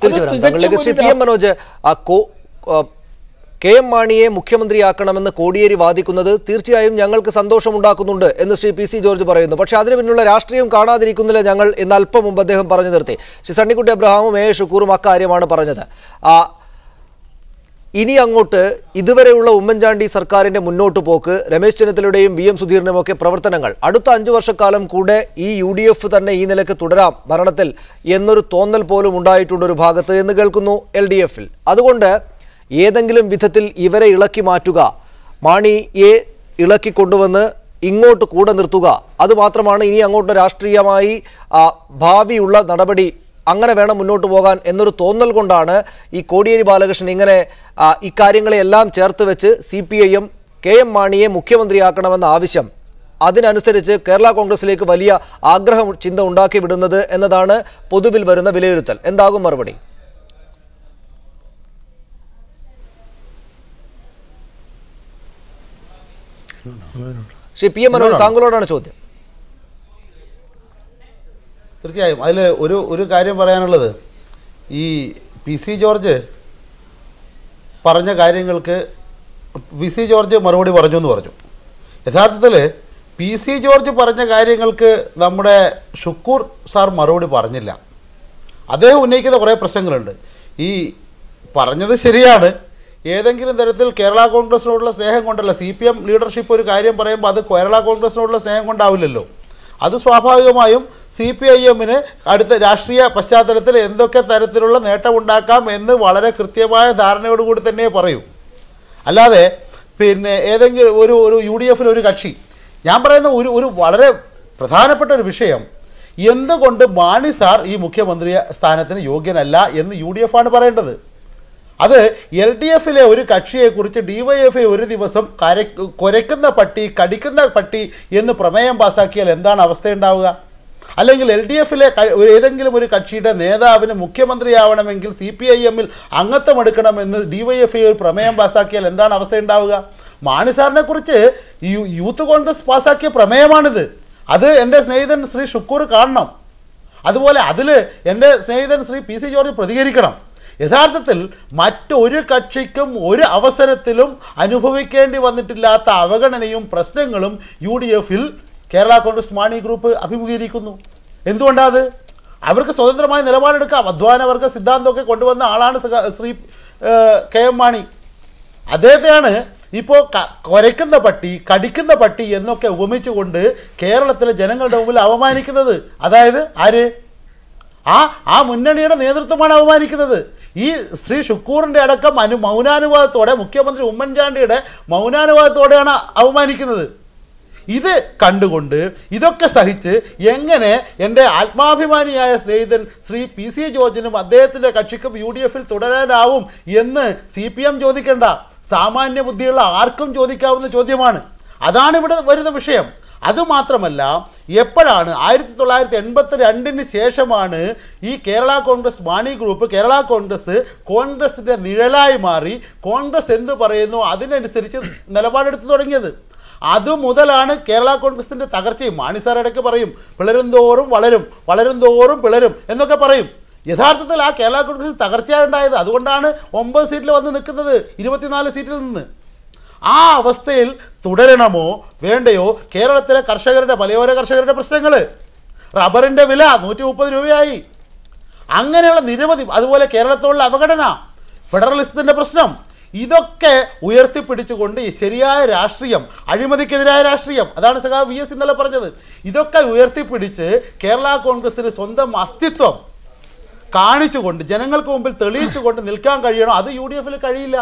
തീർച്ചയായും Shri PM Manoj, KM മാണിയെ മുഖ്യമന്ത്രിയാക്കണമെന്ന് കോടിയേരി വാദിക്കുന്നത് തീർച്ചയായും ഞങ്ങൾക്ക് സന്തോഷമുണ്ടാക്കുന്നുണ്ട് എന്ന് ശ്രീ PC ജോർജ് പറയുന്നു. പക്ഷേ അതിന് പിന്നിലുള്ള രാഷ്ട്രീയം കാണാതിരിക്കുന്നില്ല ഞങ്ങൾ എന്ന് അല്പം മുമ്പ് അദ്ദേഹം പറഞ്ഞു നിർത്തി. ശ്രീ സണ്ണിക്കുട്ടി അബ്രഹാമും A. ഷുക്കൂറും അക്കാര്യമാണ് പറഞ്ഞത്. ഇനി അങ്ങോട്ട് ഇതുവരെയുള്ള ഉമ്മൻചാണ്ടി സർക്കാരിന്റെ മുന്നോട്ട് പോക്ക്, രമേശ് ചെന്നിത്തലയുടെയും VM സുധീറിന്റെയും ഒക്കെ പ്രവർത്തനങ്ങൾ അടുത്ത 5 വർഷക്കാലം കൂടെ ഈ UDF തന്നെ ഈ നിലയ്ക്ക് തുടരാം ഭരണത്തിൽ എന്നൊരു തോന്നൽ പോലും ഉണ്ടായിട്ടുണ്ട് ഒരു ഭാഗത്ത് എന്ന് കേൾക്കുന്നു LDF-ൽ. അതുകൊണ്ട് ഏതെങ്കിലും വിധത്തിൽ ഇവരെ ഇളക്കി മാറ്റുക, മാണിയെ ഇളക്കി കൊണ്ടുവന്ന് ഇങ്ങോട്ട് കൂടെ നിർത്തുക, അതുമാത്രമാണ് ഇനി അങ്ങോട്ട് രാഷ്ട്രീയമായി ഭാവിയുള്ള നടപടി, അങ്ങനെ വേണം മുന്നോട്ട് പോകാൻ എന്നൊരു തോന്നൽ കൊണ്ടാണ് ഈ കോടിയേരി ബാലകൃഷ്ണൻ ഇങ്ങനെ ഇക്കാര്യങ്ങളെല്ലാം ചേർത്ത് വെച്ച് CPIM KM മാണിയെ മുഖ്യമന്ത്രിയാക്കണമെന്ന ആവശ്യം അതിനനുസരിച്ച് കേരള കോൺഗ്രസിലേക്ക് വലിയ ആഗ്രഹം ചിന്ത ഉണ്ടാക്കി വിടുന്നത് എന്നതാണ് പൊതുവിൽ വരുന്ന വിലയിരുത്തൽ. എന്താകും മറുപടി? ശ്രീ PM മനോജ്, താങ്കളോടാണ് ചോദ്യം. തീർച്ചയായും അതിൽ ഒരു കാര്യം പറയാനുള്ളത്, ഈ PC ജോർജ് പറഞ്ഞ കാര്യങ്ങൾക്ക് PC ജോർജ് മറുപടി പറഞ്ഞു എന്ന് പറഞ്ഞു. യഥാർത്ഥത്തിൽ PC ജോർജ് പറഞ്ഞ കാര്യങ്ങൾക്ക് നമ്മുടെ ഷുക്കൂർ സാർ മറുപടി പറഞ്ഞില്ല. അദ്ദേഹം ഉന്നയിക്കുന്ന കുറേ പ്രശ്നങ്ങളുണ്ട്. ഈ പറഞ്ഞത് ശരിയാണ്, ഏതെങ്കിലും തരത്തിൽ കേരള കോൺഗ്രസിനോടുള്ള സ്നേഹം കൊണ്ടല്ല. CPM ലീഡർഷിപ്പ് ഒരു കാര്യം പറയുമ്പോൾ അത് കേരള കോൺഗ്രസിനോടുള്ള സ്നേഹം കൊണ്ടാവില്ലല്ലോ. അത് സ്വാഭാവികമായും CPIM-ന് അടുത്ത രാഷ്ട്രീയ പശ്ചാത്തലത്തിൽ എന്തൊക്കെ തരത്തിലുള്ള നേട്ടമുണ്ടാക്കാം എന്ന് വളരെ കൃത്യമായ ധാരണയോടുകൂടി തന്നെ പറയൂ. അല്ലാതെ പിന്നെ ഏതെങ്കിലും ഒരു UDF-ൽ ഒരു കക്ഷി, ഞാൻ പറയുന്ന ഒരു വളരെ പ്രധാനപ്പെട്ട ഒരു വിഷയം, എന്തുകൊണ്ട് മാണി സാർ ഈ മുഖ്യമന്ത്രി സ്ഥാനത്തിന് യോഗ്യനല്ല എന്ന് UDF-ആണ് പറയേണ്ടത്. അത് LDF-ലെ ഒരു കക്ഷിയെക്കുറിച്ച് DYFI ഒരു ദിവസം കുരയ്ക്കുന്ന പട്ടി കടിക്കുന്ന പട്ടി എന്ന് പ്രമേയം പാസാക്കിയാൽ എന്താണ് അവസ്ഥയുണ്ടാവുക? അല്ലെങ്കിൽ LDF-ലെ ഏതെങ്കിലും ഒരു കക്ഷിയുടെ നേതാവിന് മുഖ്യമന്ത്രിയാവണമെങ്കിൽ CPIM-ൽ അംഗത്വം എടുക്കണമെന്ന് DYFI ഒരു പ്രമേയം പാസാക്കിയാൽ എന്താണ് അവസ്ഥയുണ്ടാവുക? മാണി സാറിനെ കുറിച്ച് യൂത്ത് കോൺഗ്രസ് പാസാക്കിയ പ്രമേയമാണിത്. അത് എൻ്റെ സ്നേഹിതൻ ശ്രീ ഷുക്കൂർ കാണണം. അതുപോലെ അതിൽ എൻ്റെ സ്നേഹിതൻ ശ്രീ PC ജോർജ് പ്രതികരിക്കണം. യഥാർത്ഥത്തിൽ മറ്റൊരു കക്ഷിക്കും ഒരു അവസരത്തിലും അനുഭവിക്കേണ്ടി വന്നിട്ടില്ലാത്ത അവഗണനയും പ്രശ്നങ്ങളും UDF-ൽ കേരള കോൺഗ്രസ് മാണി ഗ്രൂപ്പ് അഭിമുഖീകരിക്കുന്നു. എന്തുകൊണ്ടാണ്? അവർക്ക് സ്വതന്ത്രമായ നിലപാടെടുക്കാം. അധ്വാനവർഗ സിദ്ധാന്തമൊക്കെ കൊണ്ടുവന്ന ആളാണ് ശ്രീ KM മാണി. അദ്ദേഹത്തെയാണ് ഇപ്പോൾ കുരയ്ക്കുന്ന പട്ടി കടിക്കുന്ന പട്ടി എന്നൊക്കെ ഉപമിച്ചുകൊണ്ട് കേരളത്തിലെ ജനങ്ങളുടെ മുമ്പിൽ അവമാനിക്കുന്നത്. അതായത് ആര്? ആ മുന്നണിയുടെ നേതൃത്വമാണ് അവമാനിക്കുന്നത്. ഈ ശ്രീ ഷുക്കൂറിൻ്റെ അടക്കം മൗനാനുവാദത്തോടെ, മുഖ്യമന്ത്രി ഉമ്മൻചാണ്ടിയുടെ മൗനാനുവാദത്തോടെയാണ് അവമാനിക്കുന്നത്. ഇത് കണ്ടുകൊണ്ട് ഇതൊക്കെ സഹിച്ച് എങ്ങനെ എൻ്റെ ആത്മാഭിമാനിയായ സ്നേഹിതൻ ശ്രീ PC ജോർജിനും അദ്ദേഹത്തിൻ്റെ കക്ഷിക്കും UDF-ൽ തുടരാനാവും എന്ന് CPM ചോദിക്കേണ്ട, സാമാന്യ ബുദ്ധിയുള്ള ആർക്കും ചോദിക്കാവുന്ന ചോദ്യമാണ്. അതാണ് ഇവിടെ വരുന്ന വിഷയം. അതുമാത്രമല്ല, എപ്പോഴാണ് 1982 ശേഷമാണ് ഈ കേരള കോൺഗ്രസ് മാണി ഗ്രൂപ്പ്, കേരള കോൺഗ്രസിൻ്റെ നിഴലായി മാറി കോൺഗ്രസ് എന്ത് പറയുന്നു അതിനനുസരിച്ച് നിലപാടെടുത്ത് തുടങ്ങിയത്. അതുമുതലാണ് കേരള കോൺഗ്രസിൻ്റെ തകർച്ചയും. മാണി സാർ ഇടയ്ക്ക് പറയും പിളരും തോറും വളരും, വളരും തോറും പിളരും എന്നൊക്കെ പറയും. യഥാർത്ഥത്തിൽ ആ കേരള കോൺഗ്രസ് തകർച്ചയുണ്ടായത്. അതുകൊണ്ടാണ് 9 സീറ്റിൽ വന്ന് നിൽക്കുന്നത് 24 സീറ്റിൽ നിന്ന്. ആ അവസ്ഥയിൽ തുടരണമോ വേണ്ടയോ? കേരളത്തിലെ കർഷകരുടെ, മലയോര കർഷകരുടെ പ്രശ്നങ്ങൾ, റബ്ബറിൻ്റെ വില 130 രൂപയായി, അങ്ങനെയുള്ള നിരവധി, അതുപോലെ കേരളത്തിലുള്ള അവഗണന, ഫെഡറലിസത്തിൻ്റെ പ്രശ്നം, ഇതൊക്കെ ഉയർത്തിപ്പിടിച്ചുകൊണ്ട് ശരിയായ രാഷ്ട്രീയം, അഴിമതിക്കെതിരായ രാഷ്ട്രീയം, അതാണ് സഖാവ് VS ഇന്നലെ പറഞ്ഞത്, ഇതൊക്കെ ഉയർത്തിപ്പിടിച്ച് കേരള കോൺഗ്രസിന് സ്വന്തം അസ്തിത്വം കാണിച്ചുകൊണ്ട് ജനങ്ങൾക്ക് മുമ്പിൽ തെളിയിച്ചുകൊണ്ട് നിൽക്കാൻ കഴിയണം. അത് UDF-ൽ കഴിയില്ല.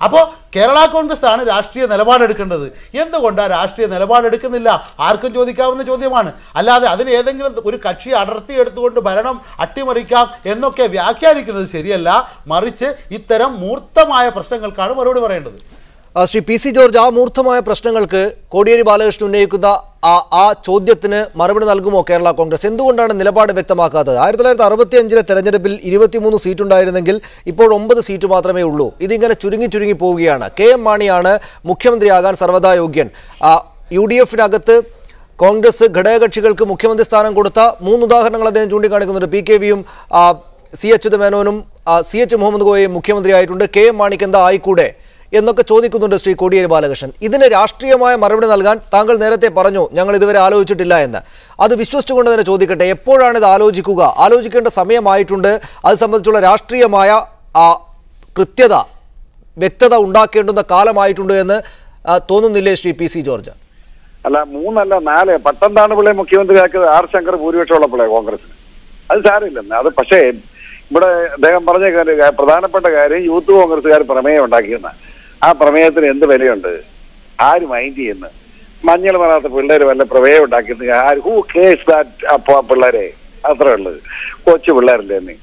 അപ്പോൾ കേരള കോൺഗ്രസ് ആണ് രാഷ്ട്രീയ നിലപാടെടുക്കേണ്ടത്. എന്തുകൊണ്ടാണ് രാഷ്ട്രീയ നിലപാടെടുക്കുന്നില്ല? ആർക്കും ചോദിക്കാവുന്ന ചോദ്യമാണ്. അല്ലാതെ അതിന് ഏതെങ്കിലും ഒരു കക്ഷി അടർത്തിയെടുത്തുകൊണ്ട് ഭരണം അട്ടിമറിക്കാം എന്നൊക്കെ വ്യാഖ്യാനിക്കുന്നത് ശരിയല്ല. മറിച്ച് ഇത്തരം മൂർത്തമായ പ്രശ്നങ്ങൾക്കാണ് മറുപടി പറയേണ്ടത്. ശ്രീ PC ജോർജ്, ആ മൂർത്തമായ പ്രശ്നങ്ങൾക്ക് കോടിയേരി ബാലകൃഷ്ണൻ ഉന്നയിക്കുന്ന ആ ചോദ്യത്തിന് മറുപടി നൽകുമോ കേരള കോൺഗ്രസ്? എന്തുകൊണ്ടാണ് നിലപാട് വ്യക്തമാക്കാത്തത്? 1965 തെരഞ്ഞെടുപ്പിൽ 23 സീറ്റുണ്ടായിരുന്നെങ്കിൽ ഇപ്പോൾ 9 സീറ്റ് മാത്രമേ ഉള്ളൂ. ഇതിങ്ങനെ ചുരുങ്ങി പോവുകയാണ്. KM മാണിയാണ് മുഖ്യമന്ത്രിയാകാൻ സർവ്വതാ യോഗ്യൻ. UDF-നകത്ത് കോൺഗ്രസ് ഘടകകക്ഷികൾക്ക് മുഖ്യമന്ത്രി സ്ഥാനം കൊടുത്ത 3 ഉദാഹരണങ്ങൾ അദ്ദേഹം ചൂണ്ടിക്കാണിക്കുന്നുണ്ട്. PKV-യും സി അച്യുതമേനോനും CH മുഹമ്മദ് കോയയും മുഖ്യമന്ത്രിയായിട്ടുണ്ട്. KM മാണിക്ക് എന്താ ആയിക്കൂടെ എന്നൊക്കെ ചോദിക്കുന്നുണ്ട് ശ്രീ കോടിയേരി ബാലകൃഷ്ണൻ. ഇതിന് രാഷ്ട്രീയമായ മറുപടി നൽകാൻ താങ്കൾ നേരത്തെ പറഞ്ഞു ഞങ്ങൾ ഇതുവരെ ആലോചിച്ചിട്ടില്ല എന്ന്. അത് വിശ്വസിച്ചുകൊണ്ട് തന്നെ ചോദിക്കട്ടെ, എപ്പോഴാണ് ഇത് ആലോചിക്കുക? ആലോചിക്കേണ്ട സമയമായിട്ടുണ്ട്. അത് സംബന്ധിച്ചുള്ള രാഷ്ട്രീയമായ കൃത്യത, വ്യക്തത ഉണ്ടാക്കേണ്ടുന്ന കാലമായിട്ടുണ്ട് എന്ന് തോന്നുന്നില്ലേ ശ്രീ PC ജോർജ്? അല്ല, 3 അല്ല 4 പട്ടംതാണ് പിള്ളേ മുഖ്യമന്ത്രിയാക്കിയത് R ശങ്കർ ഭൂരിപക്ഷമുള്ള പിള്ളേ കോൺഗ്രസിന്. അത് സാരമില്ലെന്ന്. അത് പക്ഷേ ഇവിടെ അദ്ദേഹം പറഞ്ഞ പ്രധാനപ്പെട്ട കാര്യം യൂത്ത് കോൺഗ്രസ്സുകാർ പ്രമേയം ഉണ്ടാക്കിയെന്ന ആ പ്രമേയത്തിന് എന്ത് വിലയുണ്ട്? ആര് മൈൻഡ് ചെയ്യുന്നു? മഞ്ഞൾ വരാത്ത പിള്ളേർ വല്ല പ്രമേയം ഉണ്ടാക്കിയത് ഹൂ കേസ് ദാറ്റ് അപ്പോ പിള്ളേരെ അത്രേ ഉള്ളത്. കൊച്ചു പിള്ളേരല്ലേ എന്ന്.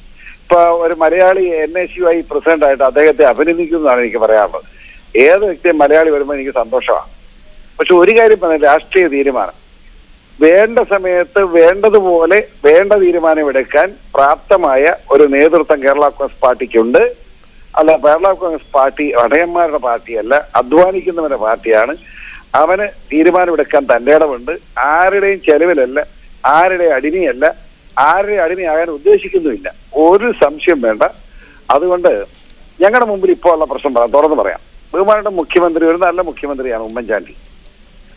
ഇപ്പൊ ഒരു മലയാളി NSUI പ്രസിഡന്റ് ആയിട്ട് അദ്ദേഹത്തെ അഭിനന്ദിക്കുന്നതാണ് എനിക്ക് പറയാനുള്ളത്. ഏത് വ്യക്തിയും മലയാളി വരുമ്പോൾ എനിക്ക് സന്തോഷമാണ്. പക്ഷെ ഒരു കാര്യം പറഞ്ഞാൽ രാഷ്ട്രീയ തീരുമാനം വേണ്ട സമയത്ത് വേണ്ടതുപോലെ വേണ്ട തീരുമാനം എടുക്കാൻ പ്രാപ്തമായ ഒരു നേതൃത്വം കേരള കോൺഗ്രസ് പാർട്ടിക്കുണ്ട്. അല്ല, കേരള കോൺഗ്രസ് പാർട്ടി അടയന്മാരുടെ പാർട്ടിയല്ല, അധ്വാനിക്കുന്നവരുടെ പാർട്ടിയാണ്. അവന് തീരുമാനമെടുക്കാൻ തന്റെ ഇടമുണ്ട്. ആരുടെയും ചെലവിലല്ല, ആരുടെയും അടിമയല്ല, ആരുടെയും അടിമയാകാൻ ഉദ്ദേശിക്കുന്നുമില്ല. ഒരു സംശയം വേണ്ട. അതുകൊണ്ട് ഞങ്ങളുടെ മുമ്പിൽ ഇപ്പോൾ ഉള്ള പ്രശ്നം തുറന്നു പറയാം. ബഹുമാനയുടെ മുഖ്യമന്ത്രി ഒരു നല്ല മുഖ്യമന്ത്രിയാണ് ഉമ്മൻചാണ്ടി.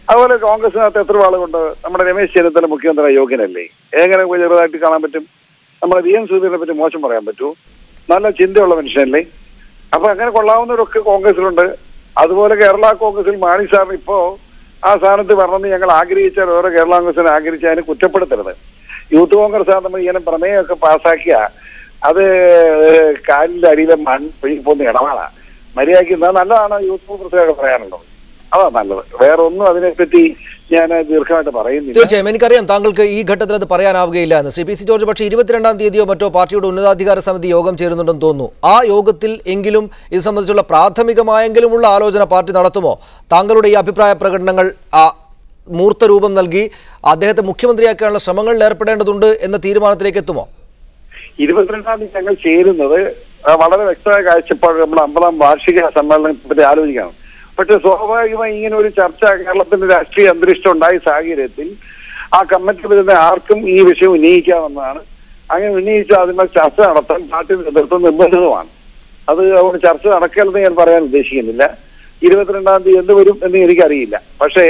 അതുപോലെ കോൺഗ്രസിനകത്ത് എത്ര ആളുകൊണ്ട് നമ്മുടെ രമേശ് ചെന്നിത്തല മുഖ്യമന്ത്രി യോഗ്യനല്ലേ? എങ്ങനെ ചെറുതായിട്ട് കാണാൻ പറ്റും? നമ്മുടെ VM സുധീരനെ പറ്റി മോശം പറയാൻ പറ്റുമോ? നല്ല ചിന്തയുള്ള മനുഷ്യനല്ലേ? അപ്പൊ അങ്ങനെ കൊള്ളാവുന്നവരൊക്കെ കോൺഗ്രസിലുണ്ട്. അതുപോലെ കേരള കോൺഗ്രസിൽ മാണി സാറിന് ഇപ്പോ ആ സ്ഥാനത്ത് വരണമെന്ന് ഞങ്ങൾ ആഗ്രഹിച്ചാൽ ഓരോ കേരള കോൺഗ്രസിനെ ആഗ്രഹിച്ച് അതിനെ കുറ്റപ്പെടുത്തരുത്. യൂത്ത് കോൺഗ്രസ് നമ്മൾ ഇങ്ങനെ പ്രമേയമൊക്കെ പാസ്സാക്കിയ അത് കാലിന്റെ അടിയിലെ മണ്ണ് പോകുന്ന ഇടമാണ്. മര്യാദയ്ക്ക് നല്ലതാണ് യൂത്ത് കോൺഗ്രസ്സുകാർക്ക് പറയാനുള്ളത്. അതാ നല്ലത്. വേറെ ഒന്നും അതിനെപ്പറ്റി ഞാൻ ദീർഘമായിട്ട് പറയുന്നില്ല. തീർച്ചയായും എനിക്കറിയാം താങ്കൾക്ക് ഈ ഘട്ടത്തിൽ അത് പറയാനാവുകയില്ല എന്ന് ശ്രീ PC ജോർജ്. പക്ഷേ 22-ാം തീയതിയോ മറ്റോ പാർട്ടിയുടെ ഉന്നതാധികാര സമിതി യോഗം ചേരുന്നുണ്ടെന്ന് തോന്നുന്നു. ആ യോഗത്തിൽ എങ്കിലും ഇത് സംബന്ധിച്ചുള്ള പ്രാഥമികമായെങ്കിലുമുള്ള ആലോചന പാർട്ടി നടത്തുമോ? താങ്കളുടെ ഈ അഭിപ്രായ പ്രകടനങ്ങൾ മൂർത്ത രൂപം നൽകി അദ്ദേഹത്തെ മുഖ്യമന്ത്രിയാക്കാനുള്ള ശ്രമങ്ങളിൽ ഏർപ്പെടേണ്ടതുണ്ട് എന്ന തീരുമാനത്തിലേക്ക് എത്തുമോ? 22-ാം തീയതി ഞങ്ങൾ ചേരുന്നത് വളരെ വ്യക്തമായ കാഴ്ചപ്പാട് നമ്മൾ 50-ാം വാർഷിക സമ്മേളനത്തെ പറ്റി ആലോചിക്കണം. പക്ഷെ സ്വാഭാവികമായി ഇങ്ങനെ ഒരു ചർച്ച കേരളത്തിന്റെ രാഷ്ട്രീയ അന്തരീക്ഷം ഉണ്ടായ സാഹചര്യത്തിൽ ആ കമ്മിറ്റി വരുന്ന ആർക്കും ഈ വിഷയം ഉന്നയിക്കാമെന്നാണ്. അങ്ങനെ ഉന്നയിച്ചാൽ അതിന്മേൽ ചർച്ച നടത്താൻ പാർട്ടി നേതൃത്വം നിർബന്ധിതമാണ്. അത് അതുകൊണ്ട് ചർച്ച നടക്കലെന്ന് ഞാൻ പറയാൻ ഉദ്ദേശിക്കുന്നില്ല. 22-ാം തീയതി എന്ത് വരും എന്ന് എനിക്കറിയില്ല. പക്ഷേ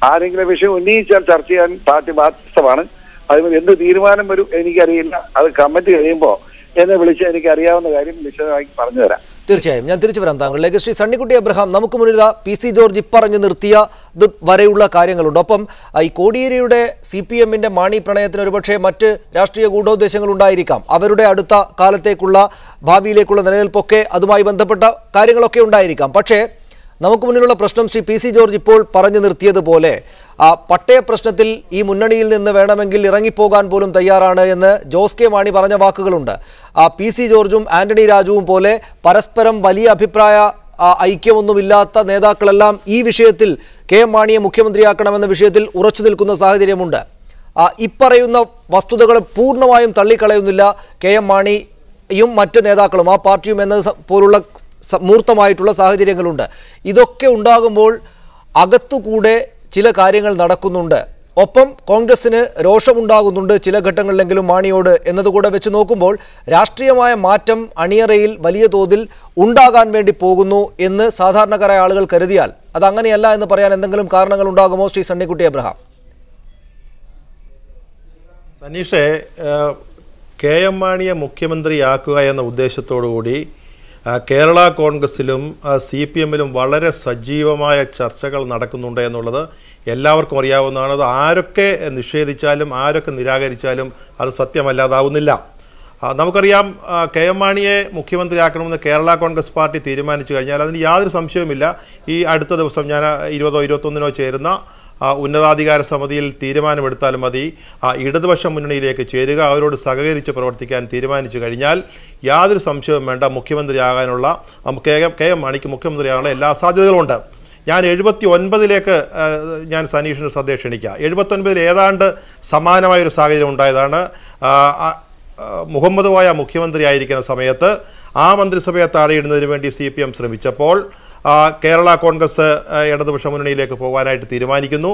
ആരെങ്കിലും വിഷയം ഉന്നയിച്ചാൽ ചർച്ച ചെയ്യാൻ പാർട്ടി ബാധ്യസ്ഥമാണ്. അതിന് എന്ത് തീരുമാനം വരും എനിക്കറിയില്ല. അത് കമ്മിറ്റി കഴിയുമ്പോൾ എന്നെ വിളിച്ച് എനിക്ക് അറിയാവുന്ന കാര്യം വിശദമായി പറഞ്ഞു തരാം. തീർച്ചയായും ഞാൻ തിരിച്ചു വരാം താങ്കളിലേക്ക്. ശ്രീ സണ്ണിക്കുട്ടി അബ്രഹാം, നമുക്ക് മുന്നിൽ PC ജോർജ് പറഞ്ഞു നിർത്തിയ വരെയുള്ള കാര്യങ്ങളുണ്ട്. ഒപ്പം ഈ കോടിയേരിയുടെ CPM-ന്റെ മാണി പ്രണയത്തിന് ഒരുപക്ഷെ മറ്റ് രാഷ്ട്രീയ ഗൂഢോദ്ദേശങ്ങൾ ഉണ്ടായിരിക്കാം. അവരുടെ അടുത്ത കാലത്തേക്കുള്ള ഭാവിയിലേക്കുള്ള നിലനിൽപ്പൊക്കെ അതുമായി ബന്ധപ്പെട്ട കാര്യങ്ങളൊക്കെ ഉണ്ടായിരിക്കാം. പക്ഷേ നമുക്ക് മുന്നിലുള്ള പ്രശ്നം ശ്രീ PC ജോർജ് ഇപ്പോൾ പറഞ്ഞു നിർത്തിയതുപോലെ പട്ടയ പ്രശ്നത്തിൽ ഈ മുന്നണിയിൽ നിന്ന് വേണമെങ്കിൽ ഇറങ്ങിപ്പോകാൻ പോലും തയ്യാറാണ് എന്ന് ജോസ് കെ മാണി പറഞ്ഞ വാക്കുകളുണ്ട്. PC ജോർജും ആന്റണി രാജുവും പോലെ പരസ്പരം വലിയ അഭിപ്രായ ഐക്യമൊന്നുമില്ലാത്ത നേതാക്കളെല്ലാം ഈ വിഷയത്തിൽ KM മാണിയെ മുഖ്യമന്ത്രിയാക്കണമെന്ന വിഷയത്തിൽ ഉറച്ചു നിൽക്കുന്ന സാഹചര്യമുണ്ട്. ഇപ്പറയുന്ന വസ്തുതകളെ പൂർണ്ണമായും തള്ളിക്കളയുന്നില്ല KM മാണിയും മറ്റ് നേതാക്കളും ആ പാർട്ടിയും എന്നത് പോലുള്ള മൂർത്തമായിട്ടുള്ള സാഹചര്യങ്ങളുണ്ട്. ഇതൊക്കെ ഉണ്ടാകുമ്പോൾ അകത്തുകൂടെ ചില കാര്യങ്ങൾ നടക്കുന്നുണ്ട്. ഒപ്പം കോൺഗ്രസിന് രോഷമുണ്ടാകുന്നുണ്ട് ചില ഘട്ടങ്ങളിലെങ്കിലും മാണിയോട് എന്നതുകൂടെ വെച്ച് നോക്കുമ്പോൾ രാഷ്ട്രീയമായ മാറ്റം അണിയറയിൽ വലിയ തോതിൽ ഉണ്ടാകാൻ വേണ്ടി പോകുന്നു എന്ന് സാധാരണക്കാരായ ആളുകൾ കരുതിയാൽ അത് അങ്ങനെയല്ല എന്ന് പറയാൻ എന്തെങ്കിലും കാരണങ്ങൾ ഉണ്ടാകുമോ ശ്രീ സണ്ണിക്കുട്ടി അബ്രഹാം? സനീഷേ, KM മാണിയെ മുഖ്യമന്ത്രിയാക്കുക എന്ന ഉദ്ദേശത്തോടുകൂടി കേരള കോൺഗ്രസിലും CPM-ലും വളരെ സജീവമായ ചർച്ചകൾ നടക്കുന്നുണ്ട് എന്നുള്ളത് എല്ലാവർക്കും അറിയാവുന്നതാണ്. അത് ആരൊക്കെ നിഷേധിച്ചാലും ആരൊക്കെ നിരാകരിച്ചാലും അത് സത്യമല്ലാതാവുന്നില്ല. നമുക്കറിയാം, KM മാണിയെ മുഖ്യമന്ത്രിയാക്കണമെന്ന് കേരള കോൺഗ്രസ് പാർട്ടി തീരുമാനിച്ചു കഴിഞ്ഞാൽ അതിന് യാതൊരു സംശയവുമില്ല. ഈ അടുത്ത ദിവസം ഞാൻ 20-ഓ 21-നോ ചേരുന്ന ഉന്നതാധികാര സമിതിയിൽ തീരുമാനമെടുത്താലും മതി, ഇടതുപക്ഷ മുന്നണിയിലേക്ക് ചേരുക, അവരോട് സഹകരിച്ച് പ്രവർത്തിക്കാൻ തീരുമാനിച്ചു കഴിഞ്ഞാൽ യാതൊരു സംശയവും വേണ്ട, മുഖ്യമന്ത്രിയാകാനുള്ള KM മാണിക്ക് മുഖ്യമന്ത്രിയാകാനുള്ള എല്ലാ സാധ്യതകളുമുണ്ട്. ഞാൻ 79-ലേക്ക് ഞാൻ സനീഷിന് ശ്രദ്ധ ക്ഷണിക്കുക. 79-ൽ ഏതാണ്ട് സമാനമായൊരു സാഹചര്യം ഉണ്ടായതാണ്. മുഹമ്മദ് കോയ മുഖ്യമന്ത്രിയായിരിക്കുന്ന സമയത്ത് ആ മന്ത്രിസഭയെ താഴെയിടുന്നതിന് വേണ്ടി CPM ശ്രമിച്ചപ്പോൾ കേരള കോൺഗ്രസ് ഇടതുപക്ഷ മുന്നണിയിലേക്ക് പോകാനായിട്ട് തീരുമാനിക്കുന്നു.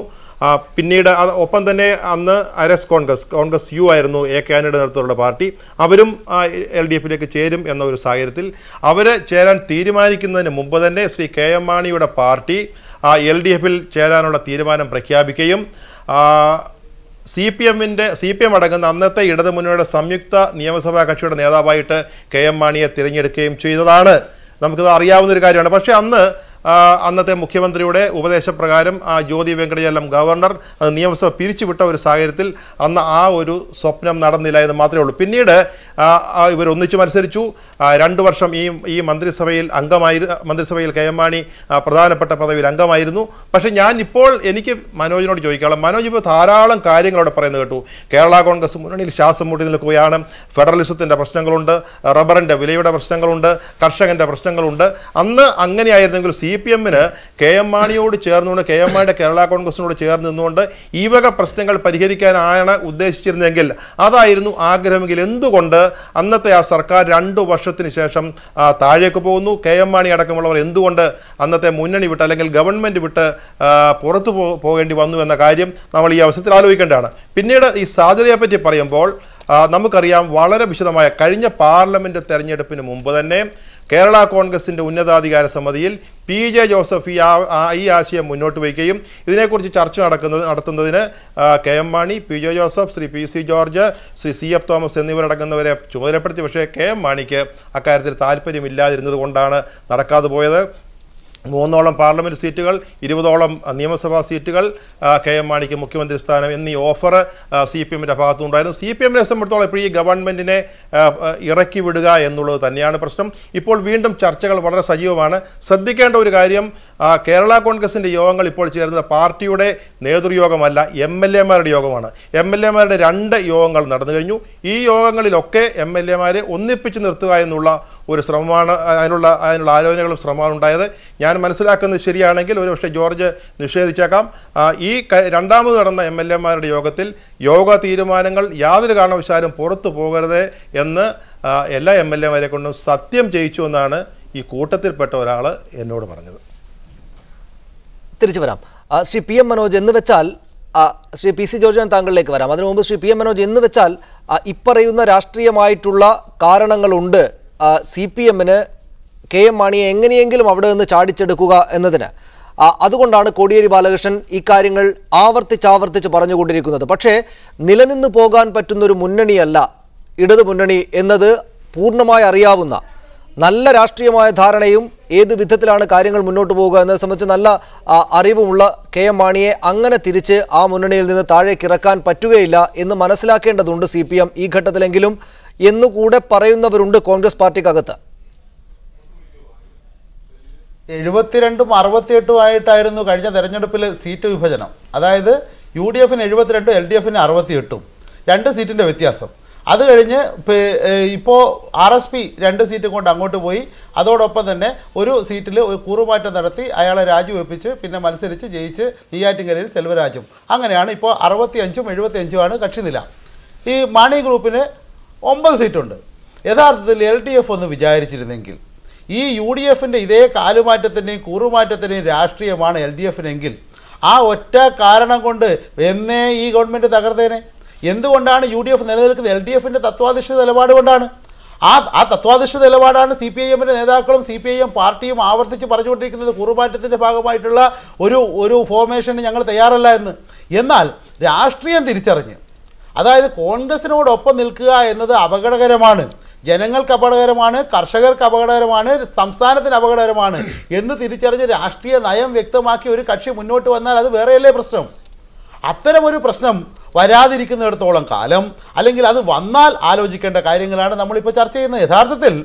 പിന്നീട് ഒപ്പം തന്നെ അന്ന് അരസ് കോൺഗ്രസ് യു ആയിരുന്നു AK ആന്റണിയുടെ നേതൃത്വത്തിലുള്ള പാർട്ടി. അവരും LDFിലേക്ക് ചേരും എന്ന ഒരു സാഹചര്യത്തിൽ അവർ ചേരാൻ തീരുമാനിക്കുന്നതിന് മുമ്പ് തന്നെ ശ്രീ KM മാണിയുടെ പാർട്ടി LDFിൽ ചേരാനുള്ള തീരുമാനം പ്രഖ്യാപിക്കുകയും CPM അടങ്ങുന്ന അന്നത്തെ ഇടതുമുന്നണിയുടെ സംയുക്ത നിയമസഭാ കക്ഷിയുടെ നേതാവായിട്ട് KM മാണിയെ തിരഞ്ഞെടുക്കുകയും ചെയ്തതാണ്. നമുക്കത് അറിയാവുന്നൊരു കാര്യമാണ്. പക്ഷേ അന്നത്തെ മുഖ്യമന്ത്രിയുടെ ഉപദേശപ്രകാരം ജ്യോതി വെങ്കടചലം ഗവർണർ നിയമസഭ പിരിച്ചുവിട്ട ഒരു സാഹചര്യത്തിൽ അന്ന് ആ ഒരു സ്വപ്നം നടന്നില്ല എന്ന് മാത്രമേ ഉള്ളൂ. പിന്നീട് ഇവർ ഒന്നിച്ചു മത്സരിച്ചു. 2 വർഷം ഈ മന്ത്രിസഭയിൽ KM മാണി പ്രധാനപ്പെട്ട പദവിയിൽ അംഗമായിരുന്നു. പക്ഷേ എനിക്ക് മനോജിനോട് ചോദിക്കാം, മനോജ് ഇപ്പോൾ ധാരാളം കാര്യങ്ങളോട് പറയുന്നത് കേട്ടു. കേരള കോൺഗ്രസ് മുന്നണിയിൽ ശ്വാസം മുട്ടി നിൽക്കുകയാണ്, ഫെഡറലിസത്തിൻ്റെ പ്രശ്നങ്ങളുണ്ട്, റബ്ബറിൻ്റെ വിലയുടെ പ്രശ്നങ്ങളുണ്ട്, കർഷകൻ്റെ പ്രശ്നങ്ങളുണ്ട്. അന്ന് അങ്ങനെയായിരുന്നെങ്കിൽ CPMന് KM മാണിയോട് ചേർന്നുകൊണ്ട് KM മാണിയുടെ കേരള കോൺഗ്രസിനോട് ചേർന്ന് നിന്നുകൊണ്ട് ഈ വക പ്രശ്നങ്ങൾ പരിഹരിക്കാനാണ് ഉദ്ദേശിച്ചിരുന്നതെങ്കിൽ, അതായിരുന്നു ആഗ്രഹമെങ്കിൽ എന്തുകൊണ്ട് അന്നത്തെ ആ സർക്കാർ 2 വർഷത്തിന് ശേഷം താഴേക്ക് പോകുന്നു? KM മാണി അടക്കമുള്ളവർ എന്തുകൊണ്ട് അന്നത്തെ മുന്നണി വിട്ട് അല്ലെങ്കിൽ ഗവൺമെൻറ് വിട്ട് പുറത്തു പോകേണ്ടി വന്നു എന്ന കാര്യം നമ്മൾ ഈ അവസരത്തിൽ ആലോചിക്കേണ്ടതാണ്. പിന്നീട് ഈ സാധ്യതയെപ്പറ്റി പറയുമ്പോൾ നമുക്കറിയാം, വളരെ വിശദമായ കഴിഞ്ഞ പാർലമെൻറ്റ് തെരഞ്ഞെടുപ്പിന് മുമ്പ് തന്നെ കേരള കോൺഗ്രസിൻ്റെ ഉന്നതാധികാര സമിതിയിൽ PJ ജോസഫ് ഈ ആശയം മുന്നോട്ട് വയ്ക്കുകയും ഇതിനെക്കുറിച്ച് ചർച്ച നടത്തുന്നതിന് KM Mani, PJ Joseph, Shri PC George, Shri CF Thomas എന്നിവരടങ്ങുന്നവരെ ചുമതലപ്പെടുത്തി. പക്ഷേ KM മാണിക്ക് അക്കാര്യത്തിൽ താല്പര്യമില്ലാതിരുന്നത് കൊണ്ടാണ് നടക്കാതെ പോയത്. 3 പാർലമെൻറ്റ് സീറ്റുകൾ, 20 നിയമസഭാ സീറ്റുകൾ, KM മാണിക്ക് മുഖ്യമന്ത്രി സ്ഥാനം എന്നീ ഓഫർ CPMൻ്റെ ഭാഗത്തുനിന്നുണ്ടായിരുന്നു. CPMനെ സംബന്ധിച്ചിടത്തോളം ഇപ്പോൾ ഈ ഗവൺമെൻറ്റിനെ ഇറക്കി വിടുക എന്നുള്ളത് തന്നെയാണ് പ്രശ്നം. ഇപ്പോൾ വീണ്ടും ചർച്ചകൾ വളരെ സജീവമാണ്. ശ്രദ്ധിക്കേണ്ട ഒരു കാര്യം, കേരള കോൺഗ്രസിൻ്റെ യോഗങ്ങൾ ഇപ്പോൾ ചേരുന്നത് പാർട്ടിയുടെ നേതൃയോഗമല്ല, MLA-മാരുടെ യോഗമാണ്. MLA-മാരുടെ 2 യോഗങ്ങൾ നടന്നു കഴിഞ്ഞു. ഈ യോഗങ്ങളിലൊക്കെ MLA-മാരെ ഒന്നിപ്പിച്ച് നിർത്തുക എന്നുള്ള ഒരു ശ്രമമാണ്, അതിനുള്ള ആലോചനകളും ശ്രമമാണ് ഉണ്ടായത്. ഞാൻ മനസ്സിലാക്കുന്നത് ശരിയാണെങ്കിൽ ഒരുപക്ഷെ ജോർജ് നിഷേധിച്ചേക്കാം. ഈ രണ്ടാമത് നടന്ന MLA-മാരുടെ യോഗത്തിൽ യോഗ തീരുമാനങ്ങൾ യാതൊരു കാരണവശാലും പുറത്തു പോകരുത് എന്ന് എല്ലാ MLA-മാരെ കൊണ്ടും സത്യം ചെയ്യിച്ചു എന്നാണ് ഈ കൂട്ടത്തിൽപ്പെട്ട ഒരാൾ എന്നോട് പറഞ്ഞത്. തിരിച്ചു വരാം. ശ്രീ PM മനോജ് എന്ന് വെച്ചാൽ, ശ്രീ PC ജോർജ് ഞാൻ താങ്കളിലേക്ക് വരാം. അതിനു മുമ്പ് ശ്രീ PM മനോജ് എന്ന് വെച്ചാൽ ഇപ്പറയുന്ന രാഷ്ട്രീയമായിട്ടുള്ള കാരണങ്ങളുണ്ട് CPMന് KM മാണിയെ എങ്ങനെയെങ്കിലും അവിടെ നിന്ന് ചാടിച്ചെടുക്കുക എന്നതിന്. അതുകൊണ്ടാണ് കോടിയേരി ബാലകൃഷ്ണൻ ഇക്കാര്യങ്ങൾ ആവർത്തിച്ച് പറഞ്ഞുകൊണ്ടിരിക്കുന്നത്. പക്ഷേ നിലനിന്ന് പോകാൻ പറ്റുന്നൊരു മുന്നണിയല്ല ഇടതു മുന്നണി എന്നത് പൂർണ്ണമായി അറിയാവുന്ന, നല്ല രാഷ്ട്രീയമായ ധാരണയും ഏത് വിധത്തിലാണ് കാര്യങ്ങൾ മുന്നോട്ട് പോവുക എന്നതിനെ സംബന്ധിച്ച് നല്ല അറിവുമുള്ള KM മാണിയെ അങ്ങനെ തിരിച്ച് ആ മുന്നണിയിൽ നിന്ന് താഴേക്കിറക്കാൻ പറ്റുകയില്ല എന്ന് മനസ്സിലാക്കേണ്ടതുണ്ട് CPM ഈ ഘട്ടത്തിലെങ്കിലും എന്നുകൂടെ പറയുന്നവരുണ്ട് കോൺഗ്രസ് പാർട്ടിക്കകത്ത്. 72ഉം 68ഉം ആയിട്ടായിരുന്നു കഴിഞ്ഞ തെരഞ്ഞെടുപ്പിൽ സീറ്റ് വിഭജനം. അതായത് UDFന് 72, LDFന് 68, 2 സീറ്റിൻ്റെ വ്യത്യാസം. അത് കഴിഞ്ഞ് ഇപ്പോൾ RSP 2 സീറ്റും കൊണ്ട് അങ്ങോട്ട് പോയി. അതോടൊപ്പം തന്നെ ഒരു സീറ്റിൽ ഒരു കൂറുമാറ്റം നടത്തി അയാളെ രാജിവെപ്പിച്ച് പിന്നെ മത്സരിച്ച് ജയിച്ച് നെയ്യാറ്റിൻകരയിൽ സെൽവരാജും. അങ്ങനെയാണ് ഇപ്പോൾ 65ഉം 75ഉമാണ് കക്ഷിനില. ഈ മാണി ഗ്രൂപ്പിന് 9 സീറ്റുണ്ട്. യഥാർത്ഥത്തിൽ LDF ഒന്ന് വിചാരിച്ചിരുന്നെങ്കിൽ ഈ UDFൻ്റെ ഇതേ കാലുമാറ്റത്തിൻ്റെയും കൂറുമാറ്റത്തിൻ്റെയും രാഷ്ട്രീയമാണ് LDFനെങ്കിൽ ആ ഒറ്റ കാരണം കൊണ്ട് എന്നേ ഈ ഗവൺമെൻറ് തകർത്തേനെ. എന്തുകൊണ്ടാണ് UDF നിലനിൽക്കുന്നത്? LDFൻ്റെ തത്വാധിഷ്ഠിത നിലപാട് കൊണ്ടാണ്. ആ തത്വാധിഷ്ഠിത നിലപാടാണ് CPIMൻ്റെ നേതാക്കളും CPIM പാർട്ടിയും ആവർത്തിച്ച് പറഞ്ഞുകൊണ്ടിരിക്കുന്നത്. കൂറുമാറ്റത്തിൻ്റെ ഭാഗമായിട്ടുള്ള ഒരു ഫോർമേഷന് ഞങ്ങൾ തയ്യാറല്ല എന്ന്. എന്നാൽ രാഷ്ട്രീയം തിരിച്ചറിഞ്ഞ്, അതായത് കോൺഗ്രസിനോടൊപ്പം നിൽക്കുക എന്നത് അപകടകരമാണ്, ജനങ്ങൾക്ക് അപകടകരമാണ്, കർഷകർക്ക് അപകടകരമാണ്, സംസ്ഥാനത്തിന് അപകടകരമാണ് എന്ന് തിരിച്ചറിഞ്ഞ് രാഷ്ട്രീയ നയം വ്യക്തമാക്കി ഒരു കക്ഷി മുന്നോട്ട് വന്നാൽ അത് വേറെയല്ലേ പ്രശ്നം? അത്തരമൊരു പ്രശ്നം വരാതിരിക്കുന്നിടത്തോളം കാലം, അല്ലെങ്കിൽ അത് വന്നാൽ ആലോചിക്കേണ്ട കാര്യങ്ങളാണ് നമ്മളിപ്പോൾ ചർച്ച ചെയ്യുന്നത്. യഥാർത്ഥത്തിൽ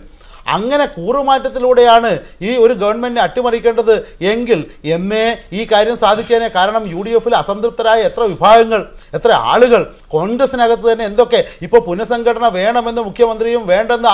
അങ്ങനെ കൂറുമാറ്റത്തിലൂടെയാണ് ഈ ഒരു ഗവൺമെൻറ്റിനെ അട്ടിമറിക്കേണ്ടത് എങ്കിൽ എന്നേ ഈ കാര്യം സാധിച്ചേനെ. കാരണം UDFൽ അസംതൃപ്തരായ എത്ര വിഭാഗങ്ങൾ, എത്ര ആളുകൾ, കോൺഗ്രസിനകത്ത് തന്നെ എന്തൊക്കെ ഇപ്പോൾ പുനഃസംഘടന വേണമെന്ന് മുഖ്യമന്ത്രിയും വേണ്ടെന്ന്